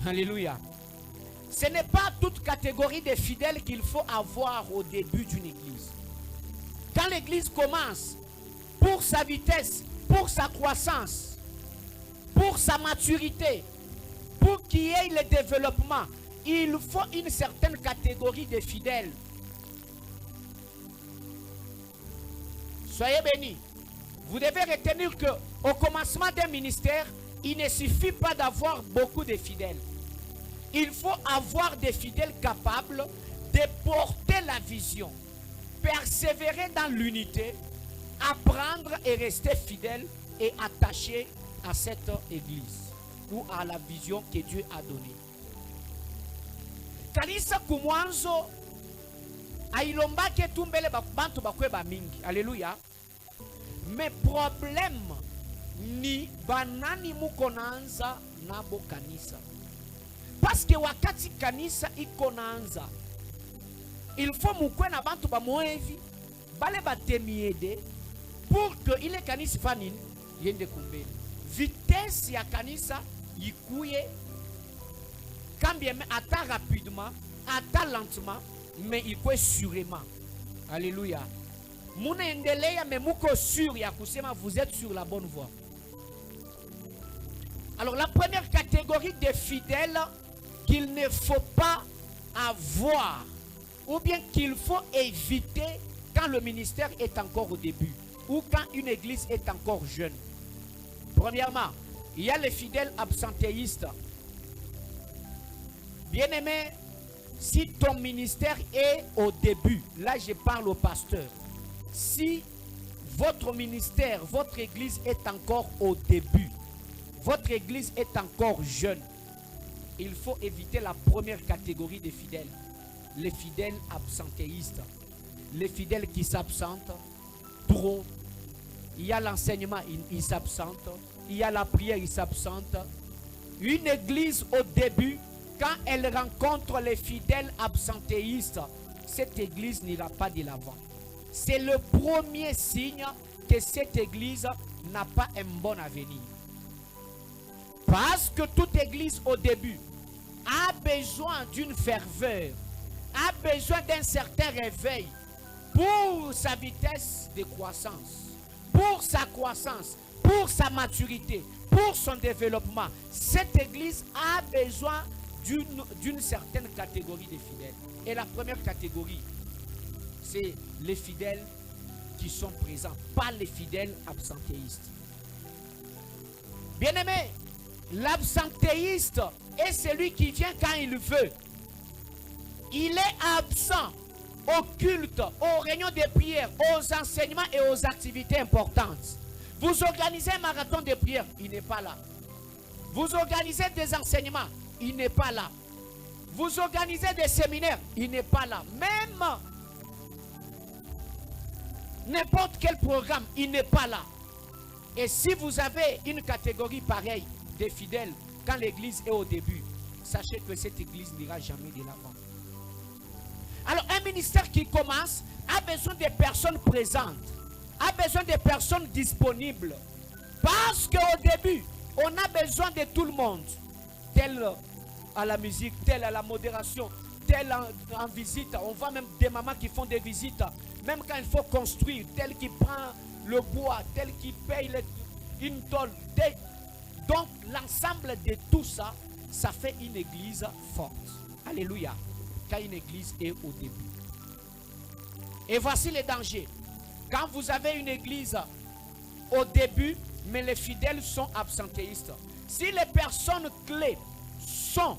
Alléluia. Ce n'est pas toute catégorie de fidèles qu'il faut avoir au début d'une église. Quand l'église commence, pour sa vitesse, pour sa croissance, pour sa maturité, pour qu'il y ait le développement, il faut une certaine catégorie de fidèles. Soyez bénis. Vous devez retenir qu'au commencement d'un ministère, il ne suffit pas d'avoir beaucoup de fidèles. Il faut avoir des fidèles capables de porter la vision, persévérer dans l'unité, apprendre et rester fidèle et attaché à cette église ou à la vision que Dieu a donnée. Kanisa kumwanzo ailombake tumbele bantu bakweba mingi. Alléluia. Mais problème ni banani mukonanza nabo kanisa. Parce que wakati kanisa ikonanza, il faut mukwe na bantu bamoevi bale batemiede pour que ile kanisa fanini yende kumbele. Vitesse ya kanisa ikuye kambie ata rapidement, ata lentement, mais ikuye sûrement. Alléluia. Muna endelea mais muko sûr ya kusema vous êtes sur la bonne voie. Alors la première catégorie de fidèles qu'il ne faut pas avoir ou bien qu'il faut éviter quand le ministère est encore au début ou quand une église est encore jeune. Premièrement, il y a les fidèles absentéistes. Bien-aimé, si ton ministère est au début, là je parle au pasteur, si votre ministère, votre église est encore au début, votre église est encore jeune, il faut éviter la première catégorie de fidèles, les fidèles absentéistes, les fidèles qui s'absentent trop. Il y a l'enseignement, il s'absente, il y a la prière, il s'absente. Une église au début, quand elle rencontre les fidèles absentéistes, cette église n'ira pas de l'avant. C'est le premier signe que cette église n'a pas un bon avenir. Parce que toute église au début a besoin d'une ferveur, a besoin d'un certain réveil pour sa vitesse de croissance, pour sa croissance, pour sa maturité, pour son développement. Cette église a besoin d'une certaine catégorie de fidèles. Et la première catégorie, c'est les fidèles qui sont présents, pas les fidèles absentéistes. Bien-aimé, l'absentéiste est celui qui vient quand il veut. Il est absent au culte, aux réunions de prière, aux enseignements et aux activités importantes. Vous organisez un marathon de prière, il n'est pas là. Vous organisez des enseignements, il n'est pas là. Vous organisez des séminaires, il n'est pas là. Même n'importe quel programme, il n'est pas là. Et si vous avez une catégorie pareille de fidèles, quand l'église est au début, sachez que cette église n'ira jamais de l'avant. Alors un ministère qui commence a besoin de personnes présentes, a besoin de personnes disponibles. Parce qu'au début, on a besoin de tout le monde. Tel à la musique, tel à la modération, tel en visite. On voit même des mamans qui font des visites, même quand il faut construire, tel qui prend le bois, tel qui paye une tonne. Donc l'ensemble de tout ça, ça fait une église forte. Alléluia. Quand une église est au début. Et voici les dangers. Quand vous avez une église au début, mais les fidèles sont absentéistes. Si les personnes clés sont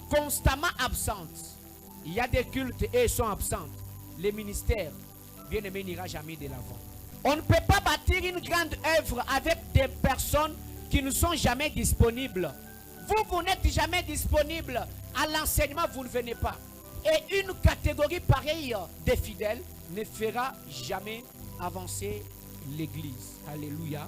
constamment absentes, il y a des cultes et elles sont absentes, les ministères, bien aimé, n'ira jamais de l'avant. On ne peut pas bâtir une grande œuvre avec des personnes qui ne sont jamais disponibles. Vous n'êtes jamais disponible à l'enseignement, vous ne venez pas. Et une catégorie pareille de fidèles ne fera jamais avancer l'église. Alléluia.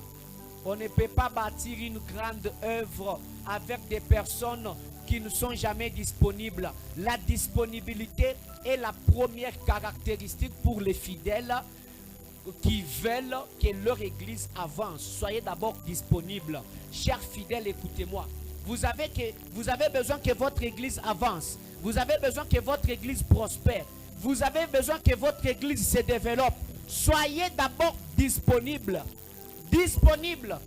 On ne peut pas bâtir une grande œuvre avec des personnes qui ne sont jamais disponibles. La disponibilité est la première caractéristique pour les fidèles qui veulent que leur église avance. Soyez d'abord disponibles. Chers fidèles, écoutez-moi. Vous avez besoin que votre église avance. Vous avez besoin que votre église prospère. Vous avez besoin que votre église se développe. Soyez d'abord disponible. Disponible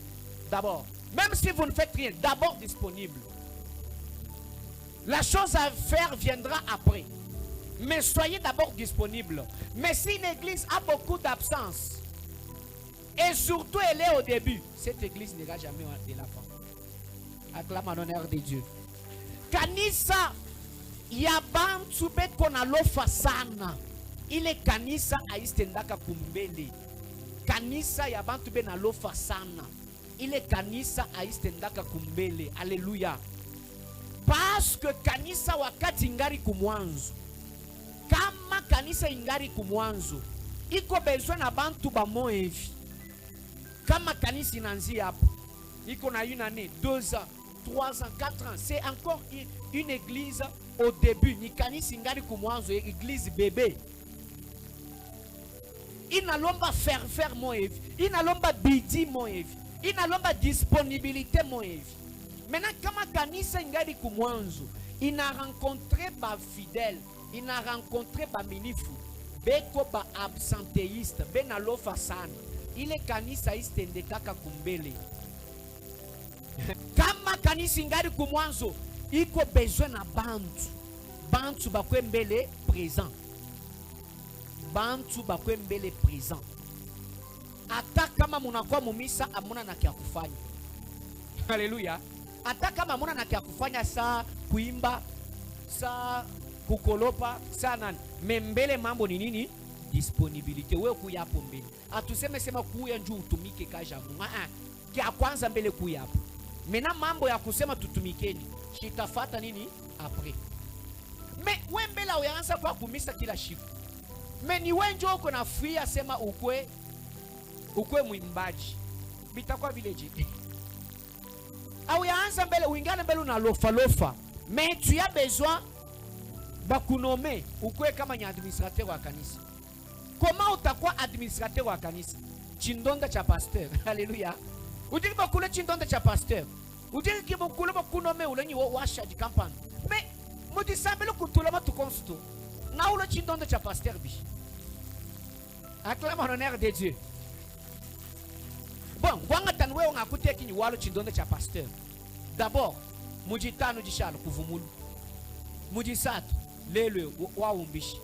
d'abord. Même si vous ne faites rien, d'abord disponible. La chose à faire viendra après. Mais soyez d'abord disponible. Mais si une église a beaucoup d'absence, et surtout elle est au début, cette église n'ira jamais de l'avant. Acclame en honneur de Dieu. Kanisa ya bantu beko na lofa sana. Ile kanisa aistendaka kumbele. Kanisa ya bantu be na lofa sana. Ile kanisa aistendaka kumbele. Alléluia. Parce que kanisa wakati ingari kumwanzo. Kama kanisa ingari kumwanzo, iko besoin na bantu ba moevi. Kama kanisa inanzia hapo, iko na une année, 2 ans, 3 ans, 4 ans, c'est encore une église au début. Ni kanisa ingari kumwanzo, église bébé. Inalomba faire moevi. Inalomba bidi moevi. Inalomba disponibilité moevi. Maintenant, kama kanisa ingari kumwanzo, ina rencontré ba fidèle, ina rencontré ba minifu, beko ba absentéiste, bena lofa sana. Ile kanisa istende kaka kumbele. Kama kanisa ingari kumwanzo, iko besoin na bantu. Bantu bakwe mbele présent. Bantu bakwe mbele présent. Ata kama munakuwa mumisa amuna na kia kufanya. Haleluya. Ata kama muna na kia kufanya saa kuimba, saa kukolopa, saa nani. Membele mambo ni nini? Disponibilité. Wewe kuya hapo mbele. Atuseme sema kuya njoo utumike kaja Mungu. Kia kwanza mbele kuya hapo. Mena mambo ya kusema tutumikeni. Shitafata nini? Après. Me we mbele uyaanza kwa kumisa kila siku. Me ni wewe njoo uko na fia sema ukwe mwimbaji. Bitakuwa village. Au yaanza mbele uingane mbele na lofa. Mais tu as besoin bakunome ukwe kama ni administrateur wa kanisa. Comment utakuwa administrateur wa kanisa? Chindonda cha pasteur. Alléluia. Udili bakule chindonda cha pasteur. Udili kibukule bakunome ulenyi washa di campagne. Mais mudisambele kutulama tukonsto. Na ule chindonda cha pasteur bi. Acclame en honneur de Dieu. Bon, wanga tanwe nga kuteki ni walo chindonda cha pasteur. D'abord, mujitano jishalo kuvumulu. Mujisatu lelo wa umbishi.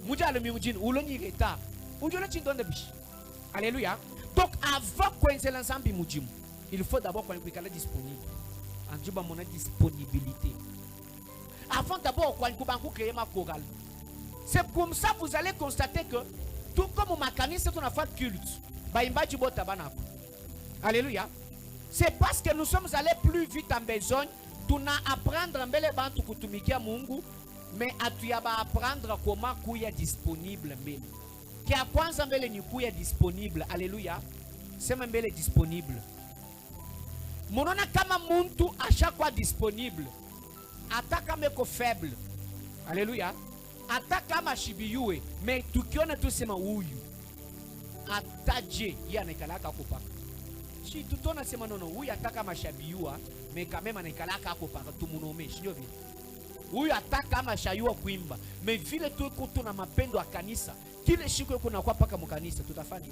Mujalo mi mujin ulonyi reta. Ujole chindonda bishi. Alléluia. Donc avant qu'on l'ensemble mujimu, il faut d'abord qu'on soit disponible. En Dieu mon disponibilité. Avant d'abord qu'on crée ma chorale. C'est comme ça que vous allez constater que tout comme ma kanisa on a fait culte. Baimbaji bota banako. Alléluia. C'est parce que nous sommes allés plus vite en besogne. Tu n'as apprendre mbele bantu kutumikia Mungu, mais atuyaba apprendre comment kuya disponible mbele. Kia kwanza mbele ni kuya disponible. Alléluia. Sema mbele disponible. Monona kama muntu ashakwa disponible. Ataka meko faible. Alléluia. Ataka mashibiyue, mais tukiona tu sema huyu. Ataje yanakalaka kupaka. Si tutona sema nono huyu ataka mashabiyua, mais quand même anakalaka kupaka tumunome, sio vile. Huyu ataka mashayua kuimba, mais vile tu kuto na mapendo ya kanisa, kile siku yuko na kwa paka mkanisa tutafanya.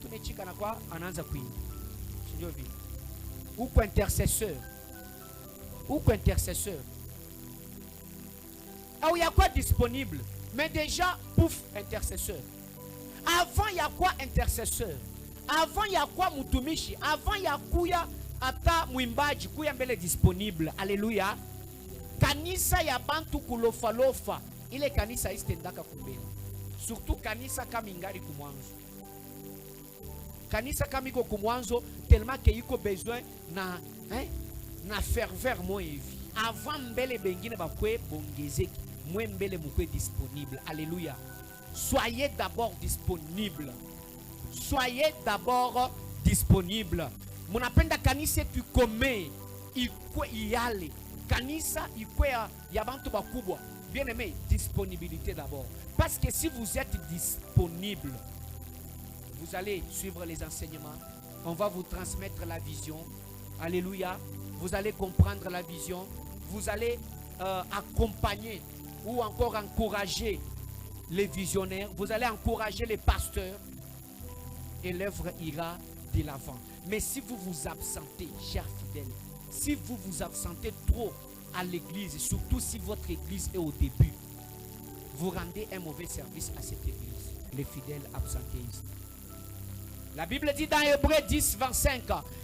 Tunechika na kwa anaanza kuimba. Sio vile. Uko intercesseur. Uko intercesseur. Ou il y a quoi disponible? Mais déjà, pouf, intercesseur. Avant, il y a quoi intercesseur? Avant, il y a quoi mutumishi? Avant, il y a kuya ata mwimbaji, kuya mbele disponible. Alléluia. Kanisa ya bantu kulofalofa. Ile kanisa istendaka kumbele. Surtout kanisa kama ingari kumwanzo. Kanisa kama iko kumwanzo, tellement que iko besoin na ferveur mo hivi. Avant mbele bengine bakwe bongezeki. Mwe mbele mukwe disponible. Alléluia. Soyez d'abord disponible. Soyez d'abord disponible. Munapenda kanisa tu kome ikwe iyale. Kanisa ikwe ya bantu bakubwa. Bien aimé, disponibilité d'abord. Parce que si vous êtes disponible, vous allez suivre les enseignements. On va vous transmettre la vision. Alléluia. vous allez comprendre la vision, vous allez accompagner ou encore encourager les visionnaires, vous allez encourager les pasteurs et l'œuvre ira de l'avant. Mais si vous vous absentez, chers fidèles, si vous vous absentez trop à l'église, surtout si votre église est au début, vous rendez un mauvais service à cette église, les fidèles absentéistes. La Bible dit dans Hébreux 10, 25,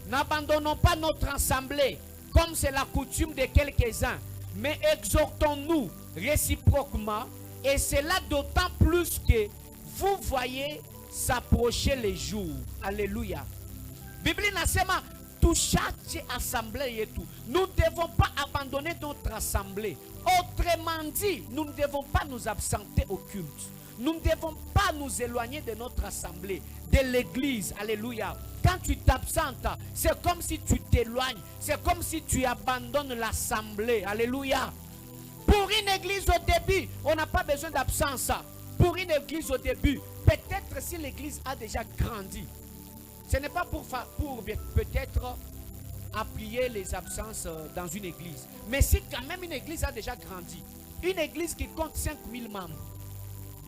n'abandonnons pas notre assemblée, comme c'est la coutume de quelques-uns, mais exhortons-nous réciproquement, et cela d'autant plus que vous voyez s'approcher les jours. Alléluia. Bible nasema touchache assemblée et tout. Nous ne devons pas abandonner notre assemblée. Autrement dit, nous ne devons pas nous absenter au culte. Nous ne devons pas nous éloigner de notre assemblée, de l'église. Alléluia. Quand tu t'absentes, c'est comme si tu t'éloignes. C'est comme si tu abandonnes l'assemblée. Alléluia. Pour une église au début, on n'a pas besoin d'absence. Pour une église au début, peut-être si l'église a déjà grandi, ce n'est pas pour peut-être appuyer les absences dans une église. Mais si quand même une église a déjà grandi, une église qui compte 5000 membres,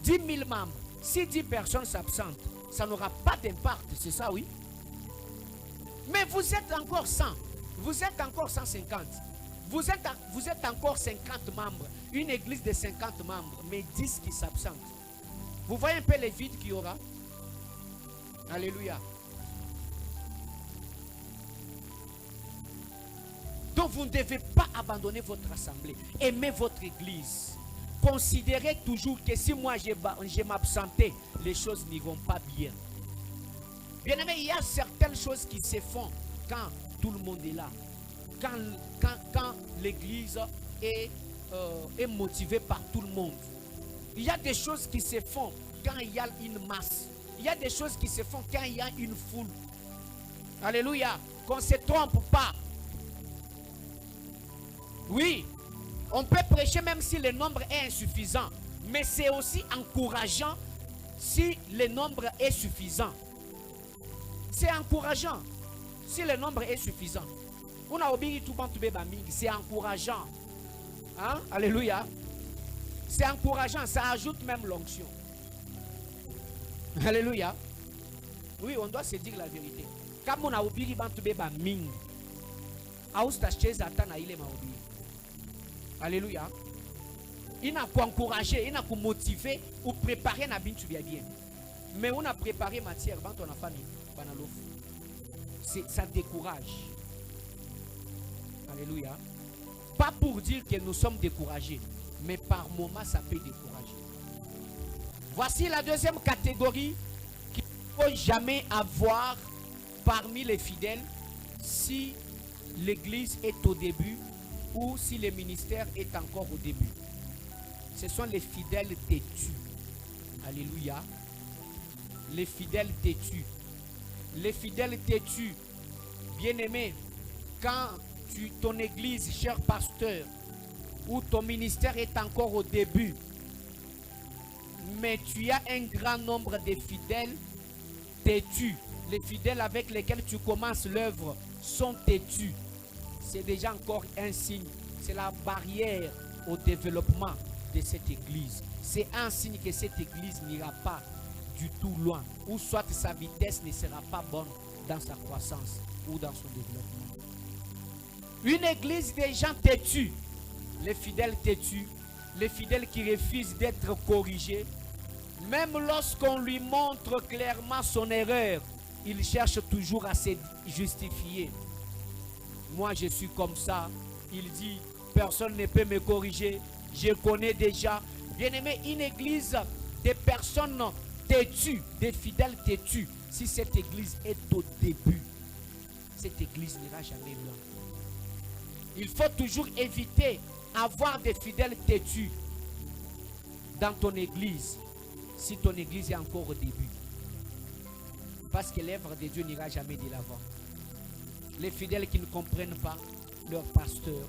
10 000 membres, si 10 personnes s'absentent, ça n'aura pas d'impact, c'est ça, oui. Mais vous êtes encore 100, vous êtes encore 150, vous êtes encore 50 membres, une église de 50 membres, mais 10 qui s'absentent. Vous voyez un peu les vides qu'il y aura? Alléluia. Donc vous ne devez pas abandonner votre assemblée. Aimez votre église. Considérez toujours que si moi je m'absentais, les choses n'iront pas bien. Bien aimé, il y a certaines choses qui se font quand tout le monde est là. Quand l'église est motivée par tout le monde. Il y a des choses qui se font quand il y a une masse. Il y a des choses qui se font quand il y a une foule. Alléluia. Qu'on ne se trompe pas. Oui, on peut prêcher même si le nombre est insuffisant. Mais c'est aussi encourageant si le nombre est suffisant. C'est encourageant si le nombre est suffisant. C'est encourageant. Hein? Alléluia. C'est encourageant, ça ajoute même l'onction. Alléluia. Oui, on doit se dire la vérité. Comme on a oublié ming. Alléluia. Il n'a qu'à encourager, il n'a qu'à motiver ou préparer na bin tu bien. Mais on a préparé matière dans ton famille. Ça décourage. Alléluia. Pas pour dire que nous sommes découragés, mais par moments ça peut décourager. Voici la deuxième catégorie qu'il ne faut jamais avoir parmi les fidèles si l'église est au début ou si le ministère est encore au début. Ce sont les fidèles têtus. Alléluia. Les fidèles têtus. Les fidèles têtus. Bien-aimés, quand ton église, cher pasteur, ou ton ministère est encore au début, mais tu as un grand nombre de fidèles têtus, les fidèles avec lesquels tu commences l'œuvre sont têtus, c'est déjà encore un signe, c'est la barrière au développement de cette église. C'est un signe que cette église n'ira pas du tout loin, ou soit sa vitesse ne sera pas bonne dans sa croissance ou dans son développement. Une église des gens têtus, les fidèles têtus, les fidèles qui refusent d'être corrigés, même lorsqu'on lui montre clairement son erreur, il cherche toujours à se justifier. Moi je suis comme ça, il dit, personne ne peut me corriger, je connais déjà. Bien-aimé, une église des personnes têtues, des fidèles têtus, si cette église est au début, cette église n'ira jamais loin. Il faut toujours éviter d'avoir des fidèles têtus dans ton église, si ton église est encore au début. Parce que l'œuvre de Dieu n'ira jamais de l'avant. Les fidèles qui ne comprennent pas leur pasteur,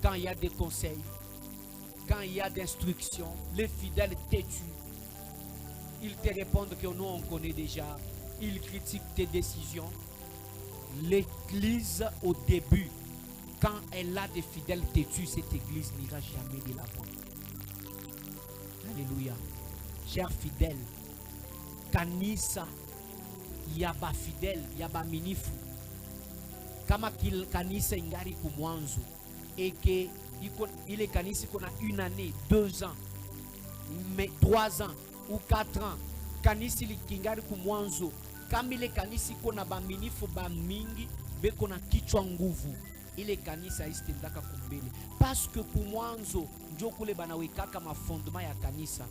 quand il y a des conseils, quand il y a des instructions, les fidèles têtus, ils te répondent que nous on connaît déjà, ils critiquent tes décisions. L'église au début quand elle a des fidèles têtus, cette église n'ira jamais de l'avant. Alléluia. Chers fidèles, kanisa yaba fidèle, yaba minifu. Kama kanisa ingari kumwanzo, eke ile kanisa kuna 1 année, 2 ans, mais 3 ans ou 4 ans, kanisa ingari kumwanzo. Kama ile kanisa kuna ba minifu ba mingi, beko na kichwa nguvu, ile kanisa isitendaka kumbele. Parce que kumwanzo njo kule banawekaka mafondement ya kanisa.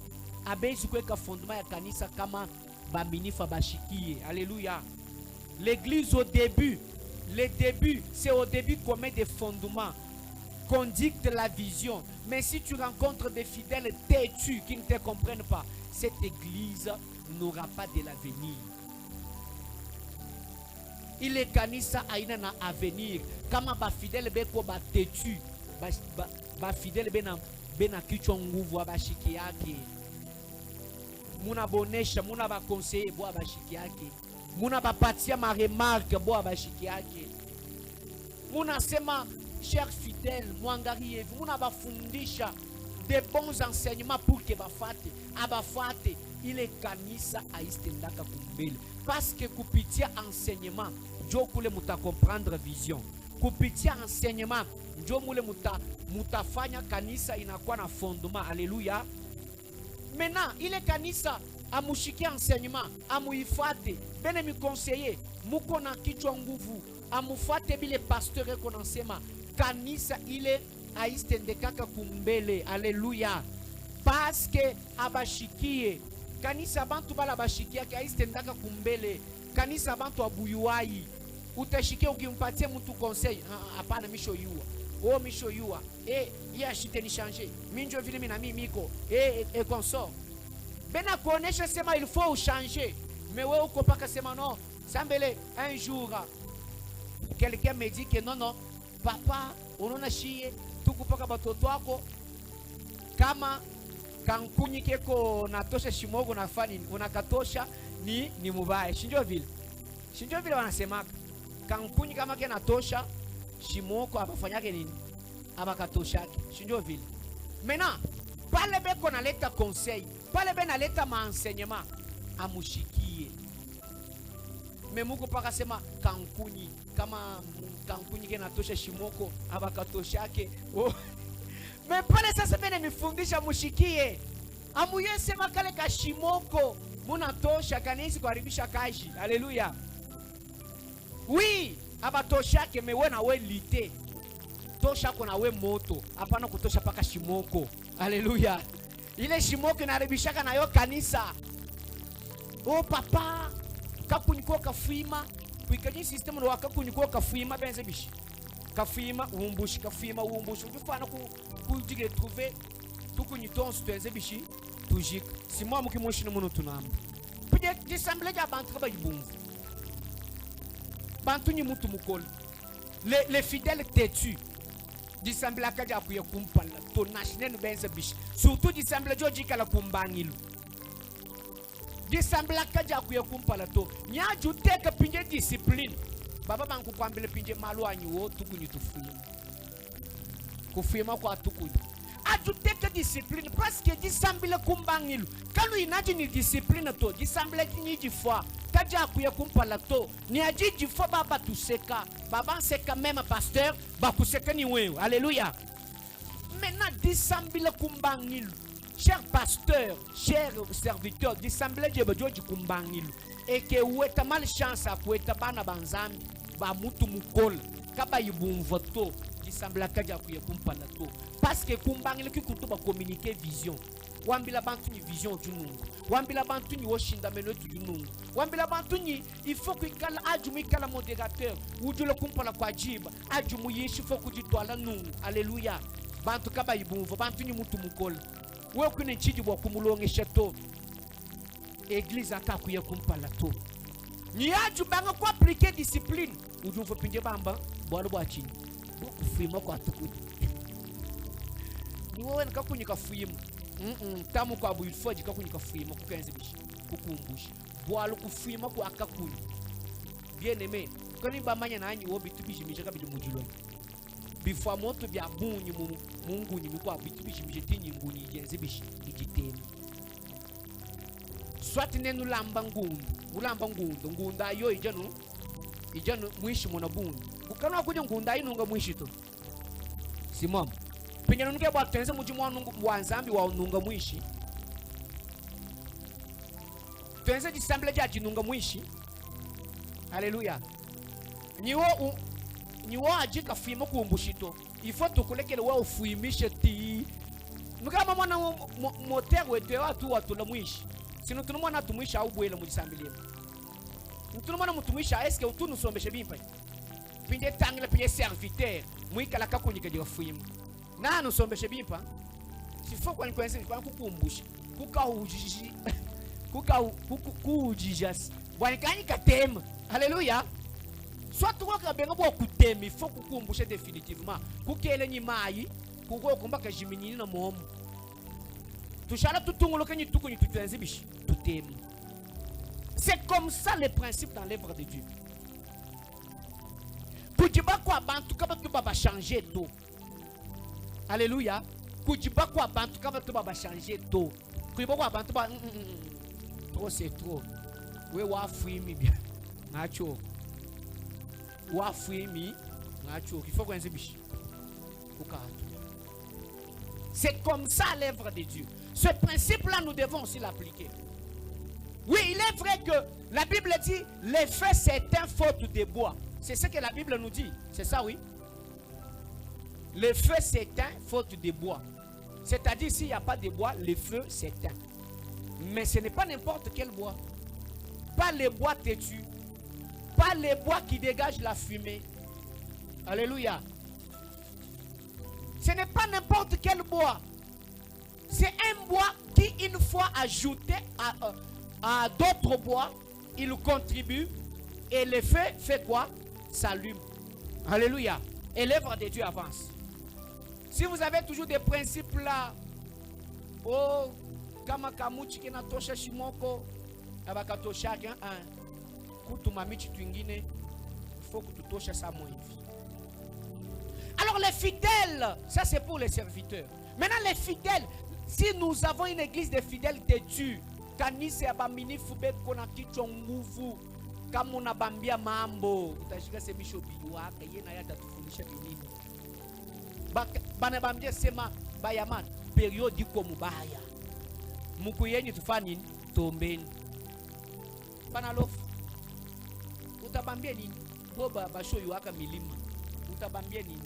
Abezi kuweka fondement ya kanisa kama ba minifu bashikie. Alléluia. L'église au début, le début, c'est au début qu'on met des fondements, qu'on dicte la vision. Mais si tu rencontres des fidèles têtus qui ne te comprennent pas, cette église n'aura pas de l'avenir. Il est kanisa aina na avenir. Kama ba fidèle beko ba têtu, ba fidèle bena kichwa nguvu abashiki yake. Muna bonesha, muna ba conseiller bo abashiki yake. Muna bapatia ma remarque bo abashiki yake. Muna sema cher fidèle mwangarie, muna bafundisha des bons enseignements pour que bafate, abafate. Ile kanisa aistendaka kumbele. Parce que kupitia enseignement, njo kule muta comprendre vision. Kupitia enseignement, njo mule mutafanya kanisa inakuwa na fondement. Alléluia. Maintenant, ile kanisa amushiki enseignement, amuifate, bene mi conseiller, muko na kichwa nguvu, amufate bile pasteur eko nasema, kanisa ile aistendekaka kumbele. Alléluia. Parce que abashikie kanisa bantu bala bashikia kia istendaka kumbele. Kanisa bantu abuyuai. Utashikia ukimpatia mtu conseil. Hapana misho yua. Oh misho yua. Ye ashite ni changer. Minjo vile mina miko. Et consort. Bena konesha sema il faut changer. Mais ouais uko paka sema non. Sambele un jour quelqu'un me dit que non papa onona shie tukupaka batoto wako kama kankunyi keko natosha shimogo nafani unakatosha ni mubaya. Shinjo vile wanasemaka kankunyi kama ke natosha shimoko abafanyake nini abakatoshake. Shinjo vile. Maintenant pale beko naleta conseil, pale be naleta maenseignement amushikie. Memuko paka sema kankunyi kama kankunyi ke natosha shimoko abakatoshake. Oh. Mais pale sasa bene mifundisha mushikie. Amuye sema kale kashimoko munatosha kanisi kuharibisha kaji. Alléluia. Oui, abatoshake mewe na we lite. Tosha kona we moto. Hapana kutosha paka shimoko. Alléluia. Ile shimoko inaharibishaka na yo kanisa. Oh papa, kakuniko kafuima. Kuikanyi system ndo wakakuniko kafuima benze bishi. Kafuima uumbushi, kafuima uumbushi. Ujufana kujige trouver tukunyitonsu tuenze bishi tujika. Si moi mukimoshi no muno tunamba. Pide dissemble ja bantu ba yibungu. Bantu ni mutu mukol. Les fidèles têtus. Dissemble akaja kuya kumpala to national benze bishi. Surtout dissemble joji kala kumbangilu. Dissemble akaja kuya kumpala to. Nyaju teka pinje discipline. Baba banku kwambele pinje malu anyu tukunyi tufuima. Kufuima kwa tukunyi. Ajuteke discipline parce que disambile kumbangilu. Kanu inaji ni discipline to. Disambile kiniji fwa. Kaja akuye kumpala to. Ni ajiji fwa baba tuseka. Baba seka même pasteur. Bakuseka ni wewe. Alléluia. Maintenant disambile kumbangilu. Cher pasteur, cher serviteur, disambile jebejoji kumbangilu. Et que oueta malchance à kueta bana banzami. Ba mutu mukol. Kaba yibumvoto. Disambile kaja akuye kumpala to. Parce que kumbangile ki kutuba communiquer vision. Wambila bantu ni vision du mungu. Wambila bantu ni washinda menotu du mungu. Wambila bantu ni il faut que kala ajumu kala modérateur. Ujule kumpala kwa jiba. Ajumu yeshi faut kujitwala nungu. Alléluia. Bantu kaba ibumvo. Bantu ni mutu mukola. Wewe kune chiji bwa kumulongesha to. Église akakuye kumpala to. Ni aju banga kwa appliquer discipline. Ujumfo pinje bamba. Bwalo bwa chini. Kufima kwa tukudi. Ni wewe nikakunyika fuimu. Tamu kwa buifoji kakunyika fuimu kukenze bishi. Kukumbushi. Bwalo kufuima kwa akakunyi. Bien aimé. Kani bamanya na anyi wobi tubishi mishaka bidi mujuloni. bifwa moto bya bunyi mungu ni mikwa bitu bishi mjetini nguni yenze bishi ikitema. Swati nenu lamba ngundu, ulamba ngundu, ngunda yo ijanu mwishi mona bunyi. Ukana kuja ngunda inunga mwishi to. Simam. Pinya nunge bwa tenze mujimu wanzambi wa nunga mwishi. Tenze disambile jaji nunga mwishi. Haleluya. Niwo ajika fuimo kumbushito. Ifo tukulekele wa ufuimishe ti. Nukama mwana moteru ete watu la mwishi. Sino tunumwana tumwisha au bwela mujisambile. Tunumwana mutumwisha eske utunu sombeshe bimpa. Pinde tangile pinye serviteur. Mwika la kakunyika diwa fuimo. Na nusombeshe bimpa. Sifo kwa nkwense kwa kukumbushi. Kukujijas. Bwanikani katema. Haleluya. Soit tu vois benga bo kutema, il faut kukumbushe définitivement. Kukele ni mai, kuko komba ka jiminini na momo. Tushala tutungolo kanyi tukunyi tutenzi bishi, tutema. C'est comme ça le principe dans l'œuvre de Dieu. Kujiba kwa bantu kaba tuba changer to. Alléluia. Kujiba kwa bantu kaba tuba changer to. Kujiba kwa bantu ba trop c'est trop. We wa fuimi bien. Nacho. Wa fuimi nacho. Il faut qu'on bishi. C'est comme ça l'œuvre de Dieu. Ce principe-là, nous devons aussi l'appliquer. Oui, il est vrai que la Bible dit les feux s'éteignent faute de bois. C'est ce que la Bible nous dit. C'est ça, oui. Le feu s'éteint faute de bois. C'est-à-dire, s'il n'y a pas de bois, le feu s'éteint. Mais ce n'est pas n'importe quel bois. Pas les bois têtus. Pas les bois qui dégagent la fumée. Alléluia. Ce n'est pas n'importe quel bois. C'est un bois qui, une fois ajouté à d'autres bois, il contribue. Et le feu fait quoi? S'allume. Alléluia. Et l'œuvre de Dieu avance. Si vous avez toujours des principes là, oh, kama kamuchi kina tosha shimoko, abakatosha kutumamichi twingine, faut que tu tosha ça moins. Alors les fidèles, ça c'est pour les serviteurs. Maintenant les fidèles, si nous avons une église de fidèles têtus, kanisa ya bamini fube kona kichwa nguvu, kama unabambia mambo, utashika semisho biwaka, yeye na yata tufundisha nini. Bana bambia sema bayama periodi ko mubaya. Mukuyenyi tufani tombeni. Bana lofu. Utabambia nini? Boba basho yuaka milima. Utabambia nini?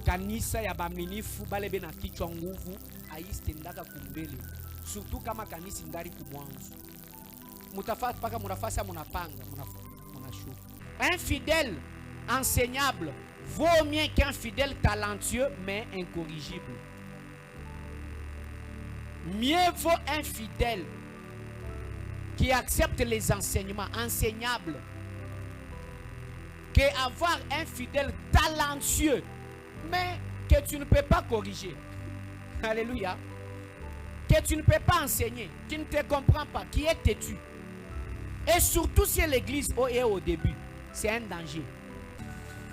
Kanisa ya baminifu balebe na kichwa nguvu aistendaka kumbele. Surtout kama kanisa ngari kumwanzo. Mutafata paka munafasa munapanga munashuka. Un fidèle enseignable vaut mieux qu'un fidèle talentueux mais incorrigible. Mieux vaut un fidèle qui accepte les enseignements enseignables qu'avoir un fidèle talentueux mais que tu ne peux pas corriger. Alléluia. Que tu ne peux pas enseigner, qui ne te comprend pas, qui est têtu. Et surtout si l'église est au début, c'est un danger.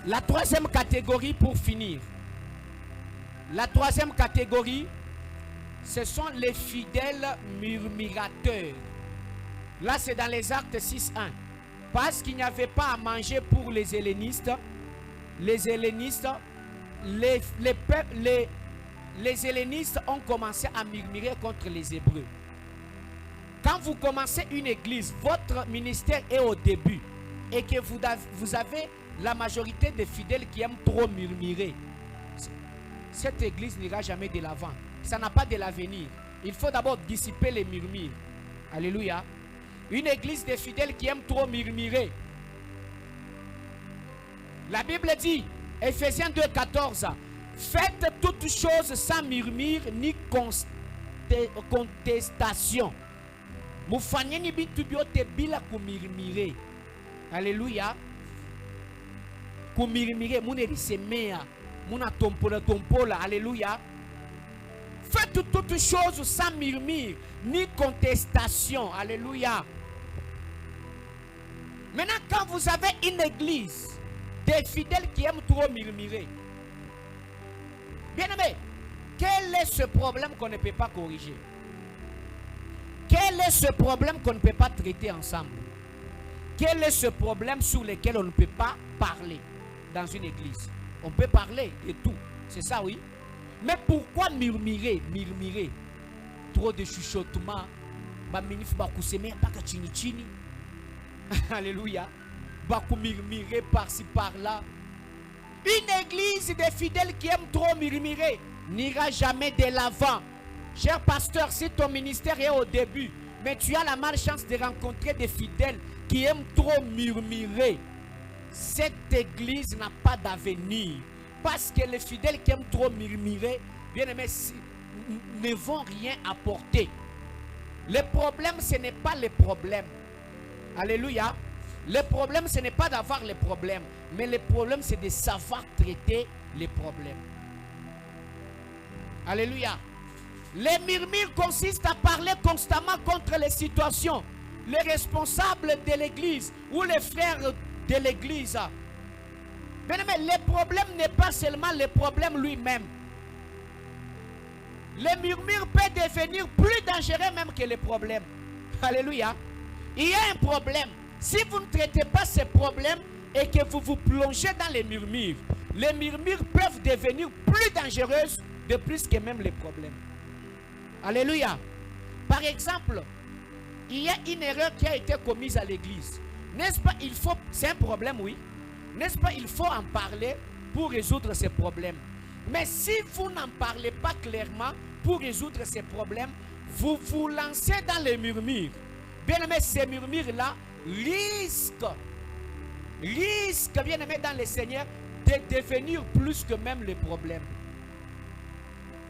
La troisième catégorie pour finir. La troisième catégorie, ce sont les fidèles murmurateurs. Là, c'est dans les Actes 6.1. Parce qu'il n'y avait pas à manger pour les hellénistes, les hellénistes ont commencé à murmurer contre les Hébreux. Quand vous commencez une église, votre ministère est au début et que vous avez la majorité des fidèles qui aiment trop murmurer, cette église n'ira jamais de l'avant. Ça n'a pas de l'avenir. Il faut d'abord dissiper les murmures. Alléluia. Une église de fidèles qui aiment trop murmurer. La Bible dit, Ephésiens 2,14, faites toutes choses sans murmure ni contestation. Mufanyeni bitu byote bila kumurmurer. Alléluia. Kumurmurer, munerisemea, muna tompola. Alléluia. Faites toutes choses sans murmure ni contestation. Alléluia. Maintenant, quand vous avez une église des fidèles qui aiment trop murmurer. Bien-aimé, quel est ce problème qu'on ne peut pas corriger? Quel est ce problème qu'on ne peut pas traiter ensemble? Quel est ce problème sur lequel on ne peut pas parler dans une église? On peut parler de tout, c'est ça, oui. Mais pourquoi murmurer? Trop de chuchotements. Alléluia. Murmurer par-ci par-là. Une église de fidèles qui aiment trop murmurer n'ira jamais de l'avant. Cher pasteur, si ton ministère est au début, mais tu as la malchance de rencontrer des fidèles qui aiment trop murmurer, cette église n'a pas d'avenir. Parce que les fidèles qui aiment trop murmurer, bien aimés, ne vont rien apporter. Le problème, ce n'est pas le problème. Alléluia. Le problème, ce n'est pas d'avoir les problèmes, mais le problème, c'est de savoir traiter les problèmes. Alléluia. Les murmures consistent à parler constamment contre les situations. Les responsables de l'église ou les frères de l'église. Mais le problème n'est pas seulement le problème lui-même. Les murmures peuvent devenir plus dangereux même que les problèmes. Alléluia. Il y a un problème. Si vous ne traitez pas ces problèmes et que vous vous plongez dans les murmures peuvent devenir plus dangereuses de plus que même les problèmes. Alléluia. Par exemple, il y a une erreur qui a été commise à l'église. N'est-ce pas, c'est un problème, oui. N'est-ce pas, il faut en parler pour résoudre ces problèmes. Mais si vous n'en parlez pas clairement pour résoudre ces problèmes, vous vous lancez dans les murmures. Bien aimé, ces murmures-là risquent, bien aimé dans le Seigneur, de devenir plus que même les problèmes.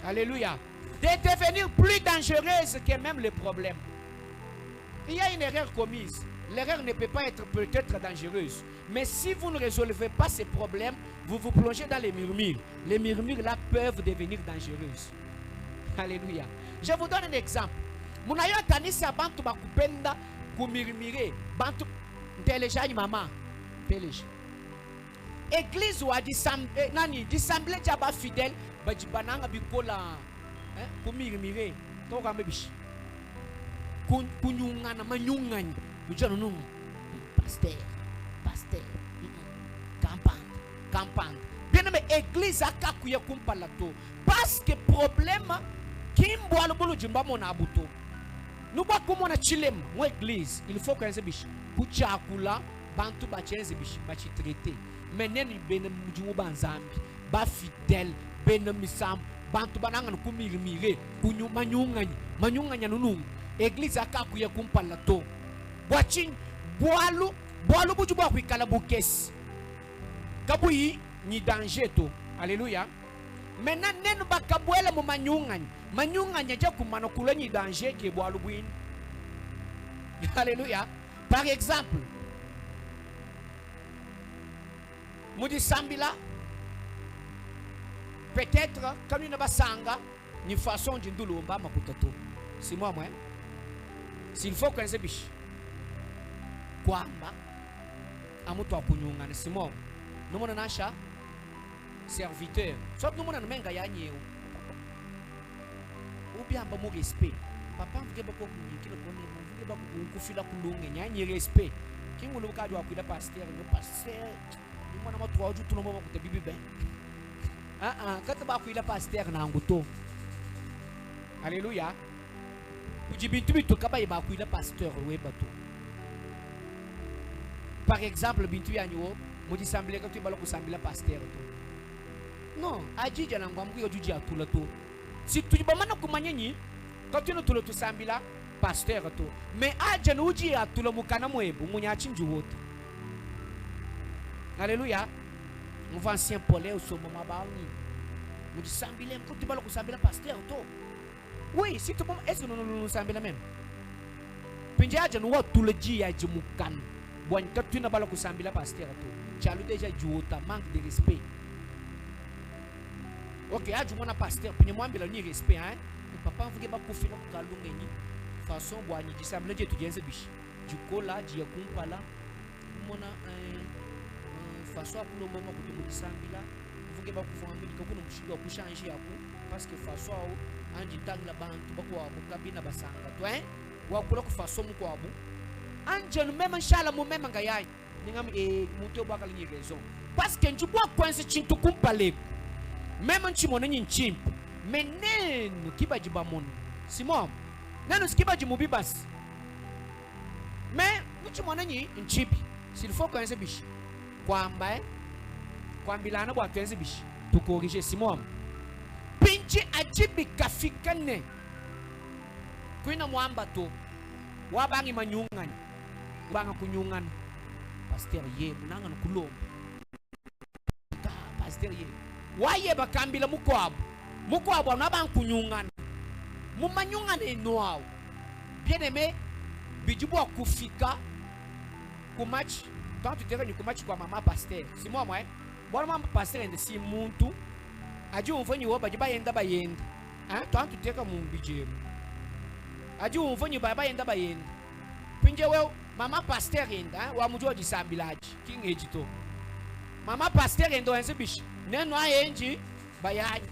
Alléluia. De devenir plus dangereuse que même les problèmes. Il y a une erreur commise. L'erreur ne peut pas être peut-être dangereuse. Mais si vous ne résolvez pas ces problèmes, vous vous plongez dans les murmures. Les murmures là peuvent devenir dangereuses. Alléluia. Je vous donne un exemple. Munayo kanisa bantu bakupenda kumurmurer. Bantu telejayi mama. Teleja. Église ou dissemblée jaba fidèle bajibananga bikola kumurmurer. Toka mebishi. Kunyungana manyungani. Pasteur, campagne. Bien aimé, église a kakuya kumpalato. Parce que problème, kimbo alubulu jimba mona abuto. Nous pas comme on a chilem, mon église, il faut qu'on se biche. Kuchakula, bantu bachenze biche, bachi traité. Menen benem mujumu banzambi, ba fidèle, benem misam, bantu bananga kumirmire, kunyu manyunganya nunung. Église a kakuya kumpalato. Boachin boalu buju bwa kwikala bukesi kabuyi ni danger to. Alléluia. Maintenant nenu bakabwela mu manyunganya ja kumana kula ni danger ke boalu bwin. Alléluia. Par exemple, mudi sambila peut-être comme une basanga ni façon d'indulomba makutato. C'est moi. S'il faut qu'on se biche kwamba amutu akunyungana simo nomona nasha serviteur so nomona menga yanyeo ubyamba mu respect papa mvuge bako kunyikira kone mvuge bako kufila kulunge nyanye respect kingulu kadi wakwida pasteur no pasteur ni mwana matu waju tunomba bakute bibi ben kata bakwida pasteur na nguto. Alléluia. Ujibintu bitu kaba bakwida pasteur webatu. Par exemple, bintu yanyo, modi samble ka tu balo ko sambila pasteur to. Non, aji jana ngwamku yo juji atula to. Si tu bamana kumanyenyi, ka tu no tulo to sambila pasteur to. Mais aja no uji atula mukana moebu munya chinju wote. Alléluia. Mon ancien polé au somo mabauni. Modi sambile ko tu balo ko sambila pasteur to. Oui, si tu bon est-ce que nous sambila même. Pinja aja no tulo ji aji mukana. Bon, quand tu n'as pas le coup sambila pasteur, tu as déjà joué, manque de respect. Ok, à du moins pasteur, puis moi je n'ai respect hein. Papa vous pas confier dans kalungeni. Façon boire ni dissemble tu dis biche. Du coup là, tu as compris là. Mona façon pour le moment que tu me dis là vous que ba ku fond Amerika ku no mushindo ku changer yaku parce que façon andi tangla bantu bakwa ku kabina basanga to wa kula ku façon mu kwa bu anje no même inshallah mu même ngayai ningam muto baka linye raison parce que njubo kwense chintu kumpale même nchimone nyinchim menen kibaji bamon simon nanu skibaji mubibas mais nchimone nyi nchibi s'il faut kwense bishi kwamba kwambilana bwa kwense bishi tukorije simon pinchi ajibi kafikane kuina mwamba to wabangi manyungani banga kunyungana pasteur ye munanga kulomba ka pasteur ye waye bakambila mukwabo nabanga kunyungana mumanyungane noao bien aimé bijibwa kufika ku match quand tu te ku match kwa mama pasteur si moi bon mama pasteur ende si muntu aji umfanyi wo baji bayenda quand tu te mu bijemu aji umfanyi bayenda pinje wewe mama pasteur enda wa mujo disambilaji king ejito mama pasteur endo ense bishi neno ayenji bayaji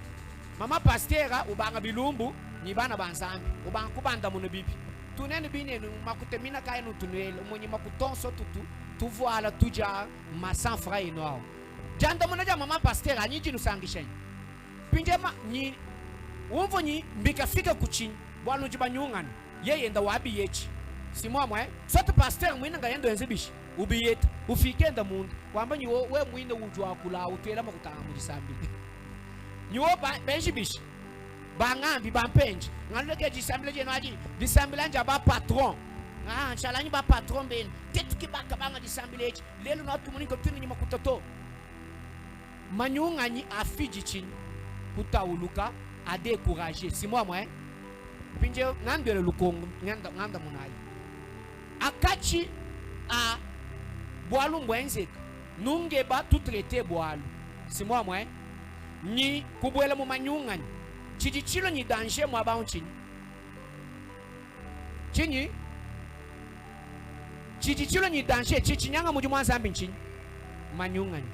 mama pasteur ubanga bilumbu ni bana bansambi ubanga kubanda muno bibi tunene binenu makutemina kaya no tunele umonyi makutonso tu voila tuja masan fra ino janda muno ja mama pasteur anyiji nusangishen pinje ma ni umvo ni mbika fika kuchini bwanu jibanyungana yeye enda wabi yechi simwa sote pasteur mwina ngayendo enzibishi ubiyeta ufikenda mundu kwamba nyiwo we mwina ujwa kula utwela makutanga mujisambi nyiwo benjibishi bangambi bampenji ngaleke jisambi je nwaji disambi lanja ba patron chalanyi ba patron ben tetu kibaka banga disambi leji lelo na watu muniko tuni nyima kutoto manyunganyi afiji chini kutauluka adekuraje simwa pinje ngandwele lukongo nganda munayi akachi a boalu mbwenzeka nungeba tu traiter boalu si moi ni kubwela mu manyungani chichichilo ni danger mwa baunchini chini chichichilo ni danger chichinyanga mu jumwa zambi nchini manyungani